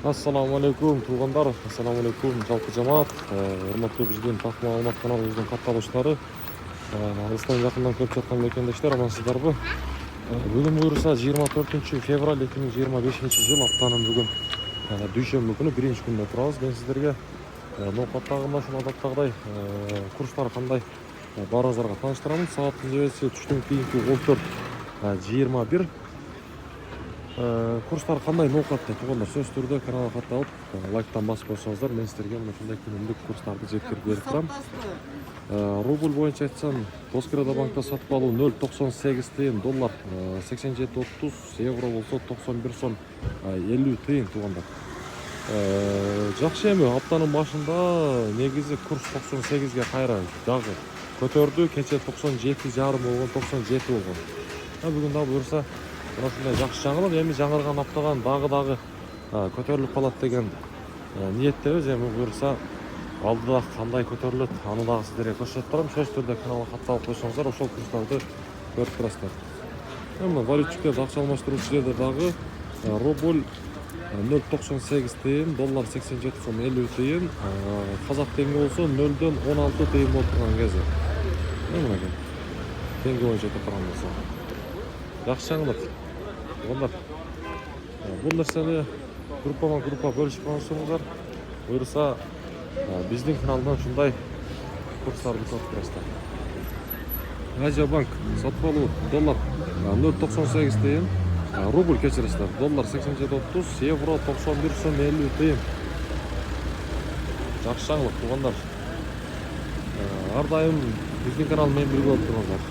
Ассаламу алейкум туугандар, ассаламу алейкум жалпы жамаат, урматтуу биздин Такма Алмат каналыбыздын катталуучулары, алыстан жакындан көрүп жаткан мекендештер, амансыздарбы? Бүгүн буюрса 24 февраль 2025 жыл, аптанын бүгүн дүйшөмбү күнү биринчи күндө турабыз. Мен сиздерге ноокаттагы ушул адаттагыдай курстар кандай баарыңыздарга тааныштырам. Сааттын жебеси түштөн кийинки 14:21. Курстар кандай ноокатты туугандар, сөзсүз түрдө каналга катталып, лайктан басып койсоңуздар, мен сиздерге мына ушундай күнүмдүк курстарды жеткирип берип турам. Рубль боюнча айтсам, Госкредо банкта сатып алуу 0,98 тыйын, доллар 87,30, евро болсо 91 сом 50 тыйын туугандар. Жакшы эми, аптанын башында негизи курс 98ге кайра дагы көтөрдү. Кече 97,5 болгон, 97 болгон. Бүгүн дагы буюрса ушундай жакшы жаңылык, эми жаңырган аптадан дагы көтөрүлүп калат деген ниеттебиз. Эми буюрса алдыда кандай көтөрүлөт, аны дагы сиздерге көрсөтүп турам. Сөзсүз түрдө каналга катталып койсоңуздар, ошол курстарды көрүп турасыздар. Эми валютчиктерди, акча алмаштыруучу жерде дагы рубль 0,98 тыйын, доллар 87 сом 50 тыйын, казак теңге болсо 0,16 тыйын болуп турган кези. Мынакей теңге боюнча турган болсо жакшы жаңылык. Туугандар, бул нерсени группа бөлүшүп коңуздар. Буюрса биздин каналдан ушундай курстарды көрүп турасыздар. Азия банк сатып алуу доллар 0,98 тыйын, рубль кечиресиздер, доллар 87,30, евро 91 сом 50 тыйын. Жакшы жаңылык туугандар. Ар дайым биздин канал менен бирге болуп туруңуздар.